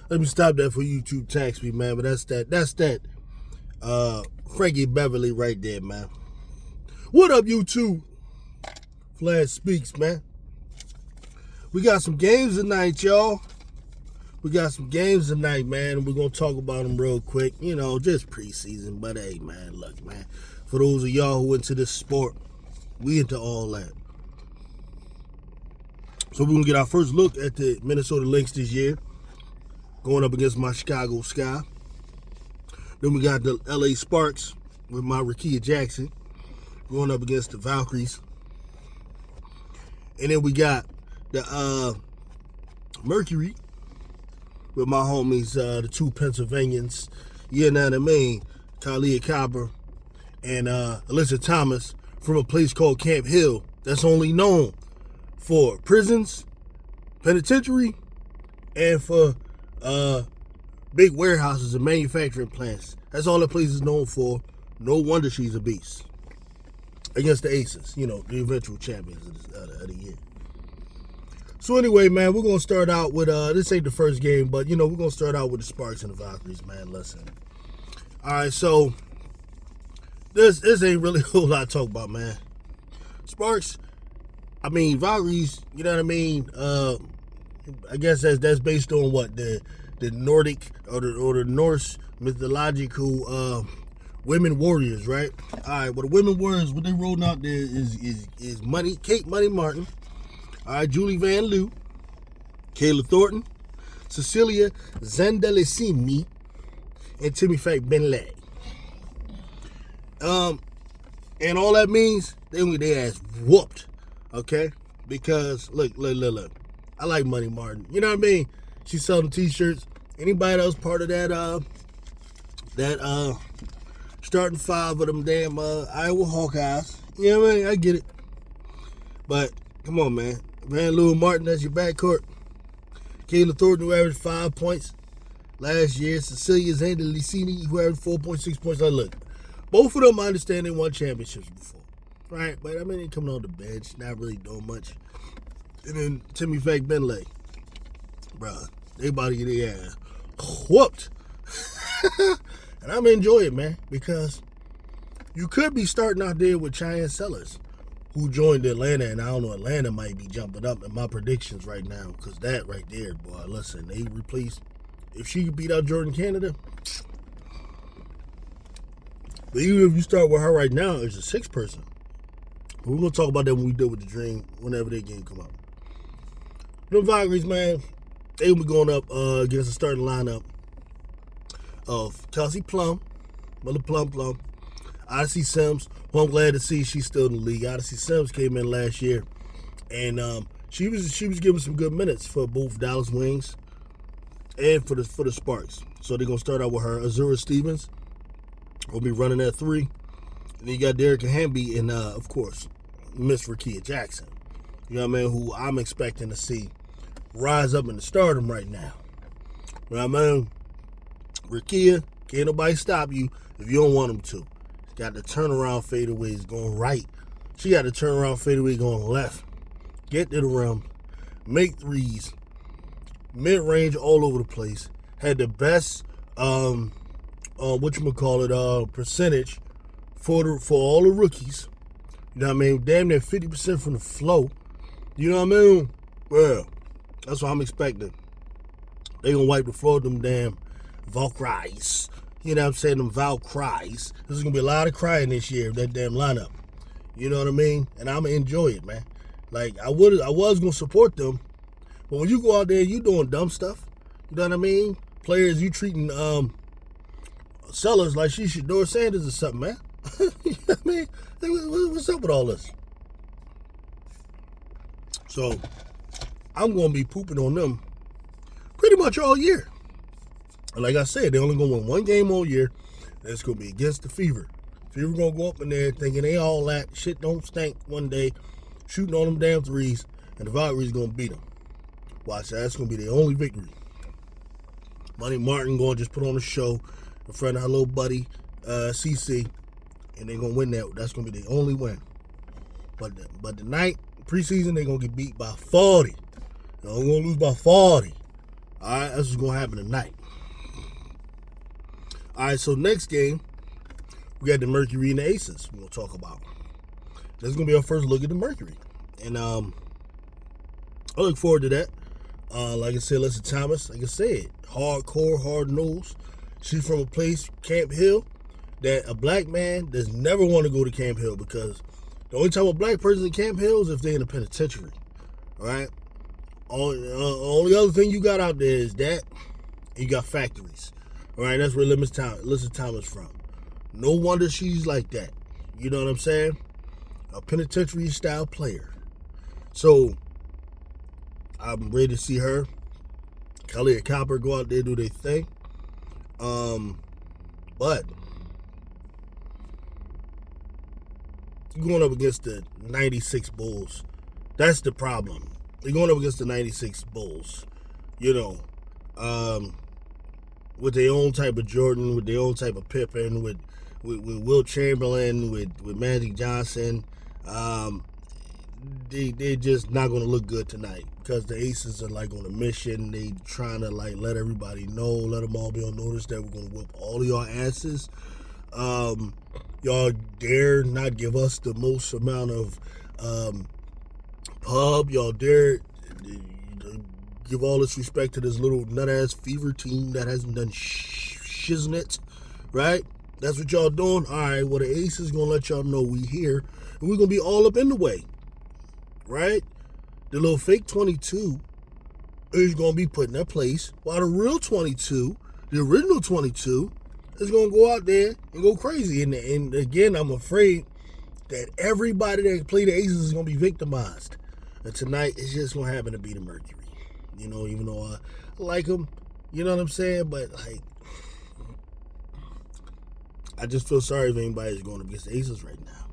Let me stop that for YouTube tax me, man. But that's that Frankie Beverly right there, man. What up, YouTube? Flash speaks, man. We got some games tonight, y'all. We got some games tonight, man. We're gonna talk about them real quick. You know, just preseason. But hey, man, look, man. For those of y'all who into this sport, we into all that. So we're gonna get our first look at the Minnesota Lynx this year, going up against my Chicago Sky. Then we got the LA Sparks with my Rakia Jackson going up against the Valkyries. And then we got the Mercury with my homies, the two Pennsylvanians, you know what I mean, Kalia Cobber and Alyssa Thomas from a place called Camp Hill that's only known for prisons, penitentiary, and for big warehouses and manufacturing plants. That's all the place is known for. No wonder she's a beast. Against the Aces, you know, the eventual champions of the year. So anyway, man, we're going to start out with, this ain't the first game, but, you know, we're going to start out with the Sparks and the Valkyries, man. Listen. All right, so this ain't really a whole lot to talk about, man. Sparks, I mean, Valkyries, you know what I mean? I guess that's based on what? The Nordic or the Norse mythological women warriors, right? All right, well, the women warriors, what they rolling out there is Kate Money Martin, all right, Julie Van Loo, Kayla Thornton, Cecilia Zandalicini, and Timmy Fact Benlay. And all that means, they gonna get their ass whooped, okay? Because, look. I like Money Martin. You know what I mean? She selling t-shirts. Anybody else part of that starting five of them damn Iowa Hawkeyes. You know what I mean? I get it. But, come on, man. Van Lou Martin, that's your backcourt. Kayla Thornton, who averaged 5 points last year. Cecilia Zandalicini, who averaged 4.6 points. Now, look, both of them, I understand they won championships before. Right? But, I mean, they coming on the bench, not really doing much. And then Timmy Fake Benlay. Bruh, they about to get their ass whooped. And I'm enjoying it, man, because you could be starting out there with Cheyenne Sellers, who joined Atlanta, and I don't know, Atlanta might be jumping up in my predictions right now, because that right there, boy, listen, they replaced, if she could beat out Jordan Canada, but even if you start with her right now, it's a six person. But we're going to talk about that when we deal with the Dream, whenever that game come out. The Valkyries, man, they will be going up against the starting lineup of Kelsey Plum, Mother Plum, Odyssey Sims, who I'm glad to see she's still in the league. Odyssey Sims came in last year, and she was giving some good minutes for both Dallas Wings and for the Sparks. So they're gonna start out with her. Azura Stevens will be running at 3, and then you got Derek Hamby and of course Miss Rakia Jackson. You know what I mean? Who I'm expecting to see rise up in the stardom right now. You know what I mean? Rakia, can't nobody stop you if you don't want them to. She's got the turnaround fadeaways going right. She got the turnaround fadeaway going left. Get to the rim, make threes, mid-range all over the place. Had the best, percentage for all the rookies. You know what I mean? Damn near 50% from the flow. You know what I mean? Well, that's what I'm expecting. They gonna wipe the floor with them damn Valkries. You know what I'm saying? Them Valkries. There's gonna be a lot of crying this year with that damn lineup. You know what I mean? And I'm gonna enjoy it, man. Like I was gonna support them, but when you go out there, you doing dumb stuff. You know what I mean? Players, you treating Sellers like she should Dora Sanders or something, man. You know what I mean? What's up with all this? So I'm gonna be pooping on them pretty much all year. And like I said, they're only going to win one game all year. And it's going to be against the Fever. Fever going to go up in there thinking they all that. Shit don't stink one day. Shooting all them damn threes. And the Valkyries going to beat them. Watch that. That's going to be their only victory. Money Martin going to just put on a show in front of her little buddy, CC. And they're going to win that. That's going to be their only win. But tonight, preseason, they're going to get beat by 40. They're going to lose by 40. All right, that's what's gonna happen tonight. All right, so next game we got the Mercury and the Aces. We're gonna talk about. This is gonna be our first look at the Mercury, and I look forward to that. Like I said, Leslie Thomas, like I said, hardcore, hard nosed. She's from a place, Camp Hill, that a black man does never want to go to Camp Hill, because the only time a black person in Camp Hill is if they're in a penitentiary. All right. Only other thing you got out there is that, and you got factories. All right, that's where Leslie Thomas from. No wonder she's like that. You know what I'm saying? A penitentiary style player. So I'm ready to see her, Kelly and Copper, go out there, do their thing. But you're going up against the 96 Bulls. That's the problem. You're going up against the 96 Bulls. You know, with their own type of Jordan, with their own type of Pippen, with Wilt Chamberlain, with Magic Johnson. They're just not going to look good tonight, because the Aces are like on a mission. They trying to like let everybody know, let them all be on notice that we're going to whip all of y'all asses. Y'all dare not give us the most amount of pub. Y'all dare give all this respect to this little nut-ass fever team that hasn't done shiznit, right? That's what y'all doing? All right, well, the Aces going to let y'all know we here, and we're going to be all up in the way, right? The little fake 22 is going to be put in their place, while the real 22, the original 22, is going to go out there and go crazy. And again, I'm afraid that everybody that play the Aces is going to be victimized. And tonight, it's just going to happen to be the Mercury. You know, even though I like them, you know what I'm saying? But, like, I just feel sorry if anybody's going up against the Aces right now.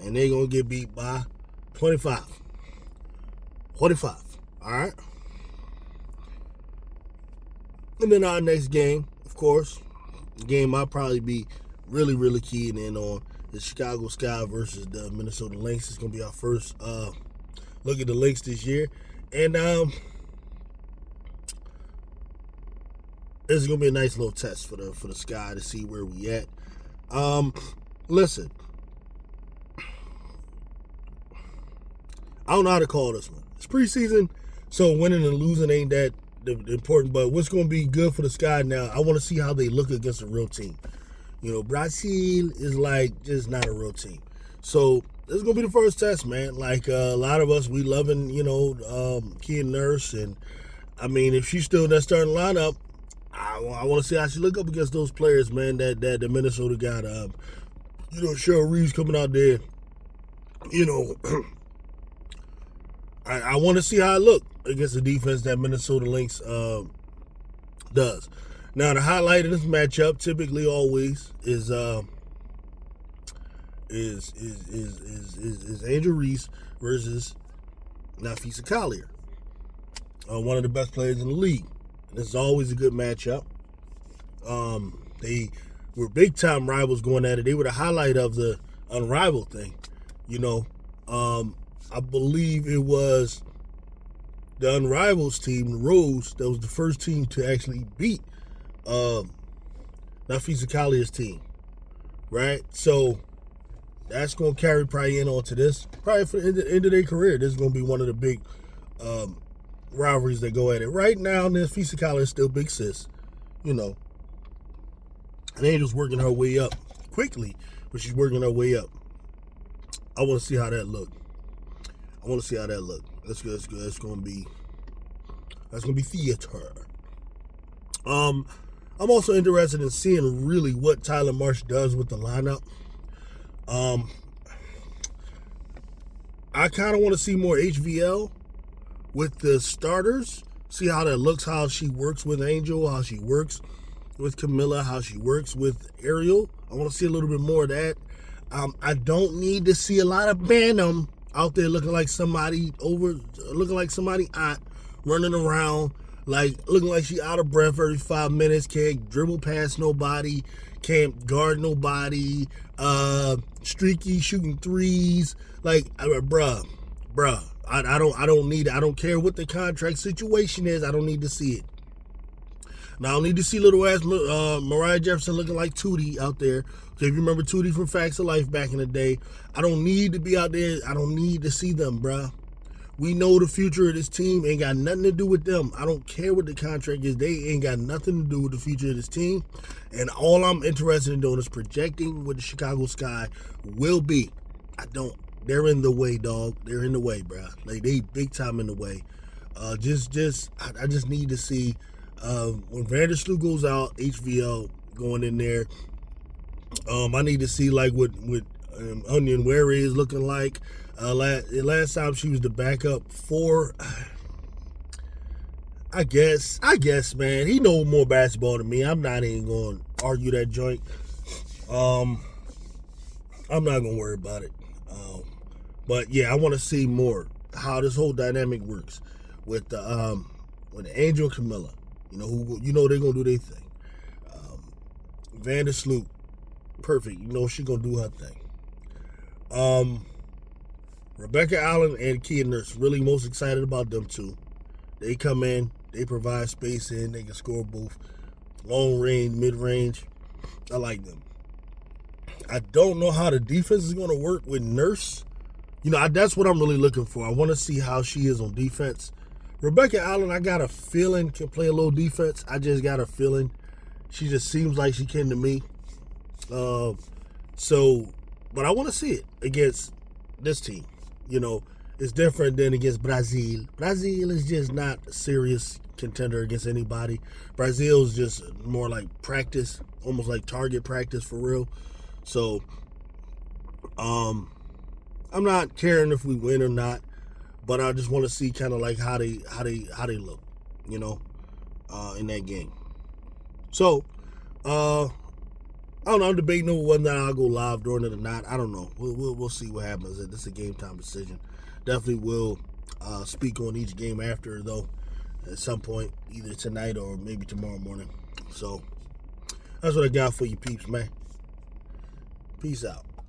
And they're going to get beat by 25. 45. All right? And then our next game, of course, the game I'll probably be really, really keying in on, the Chicago Sky versus the Minnesota Lynx. It's going to be our first look at the Lynx this year. And this is going to be a nice little test for the Sky to see where we at. Listen, I don't know how to call this one. It's preseason, so winning and losing ain't that important. But what's going to be good for the Sky now, I want to see how they look against a real team. You know, Brazil is like just not a real team. So this is going to be the first test, man. Like a lot of us, we loving, you know, Kia Nurse. And, I mean, if she's still in that starting lineup, I want to see how she look up against those players, man, that the Minnesota got. You know, Cheryl Reeves coming out there. You know, I want to see how it look against the defense that Minnesota Lynx does. Now, the highlight of this matchup, typically always, is Angel Reese versus Nafisa Collier, one of the best players in the league. This is always a good matchup. They were big time rivals going at it. They were the highlight of the Unrivaled thing. You know, I believe it was the Unrivals team, the Rose, that was the first team to actually beat Nafisa Collier's team. Right? So that's going to carry probably in onto this. Probably for the end of their career, this is going to be one of the big rivalries that go at it. Right now, Nafisa Collier is still big sis. You know. And Angel's working her way up quickly, but she's working her way up. I want to see how that look. That's good. That's going to be theater. I'm also interested in seeing really what Tyler Marsh does with the lineup. I kind of want to see more HVL with the starters. See how that looks, how she works with Angel, how she works with Camilla, how she works with Ariel. I want to see a little bit more of that. I don't need to see a lot of Bantam out there looking like somebody hot, running around, like looking like she out of breath every 5 minutes, can't dribble past nobody, can't guard nobody, streaky shooting threes. Like, bruh. I don't need it. I don't care what the contract situation is. I don't need to see it. Now I don't need to see little ass Mariah Jefferson looking like Tootie out there. Okay, if you remember Tootie from Facts of Life back in the day, I don't need to be out there. I don't need to see them, bruh. We know the future of this team ain't got nothing to do with them. I don't care what the contract is. They ain't got nothing to do with the future of this team. And all I'm interested in doing is projecting what the Chicago Sky will be. They're in the way, dog. They're in the way, bruh. Like, they big time in the way. I just need to see when Vandersloot goes out, HVL going in there. I need to see like what Onion Ware is looking like. Last time she was the backup for, I guess, man, he know more basketball than me. I'm not even going to argue that joint. I'm not going to worry about it. But yeah, I want to see more how this whole dynamic works with the Angel and Camilla. They're gonna do their thing. Vandersloot, perfect. She gonna do her thing. Rebecca Allen and Kia Nurse, really most excited about them too. They come in, they provide space in, they can score both long range, mid range. I like them. I don't know how the defense is gonna work with Nurse. That's what I'm really looking for. I want to see how she is on defense. Rebecca Allen, I got a feeling can play a little defense. I just got a feeling. She just seems like she can to me. But I want to see it against this team. It's different than against Brazil. Brazil is just not a serious contender against anybody. Brazil's just more like practice, almost like target practice for real. So, I'm not caring if we win or not, but I just want to see kind of like how they look, in that game. So, I don't know. I'm debating over whether or not I'll go live during it or not. I don't know. We'll see what happens. This is a game time decision. Definitely will speak on each game after though, at some point, either tonight or maybe tomorrow morning. So that's what I got for you peeps, man. Peace out.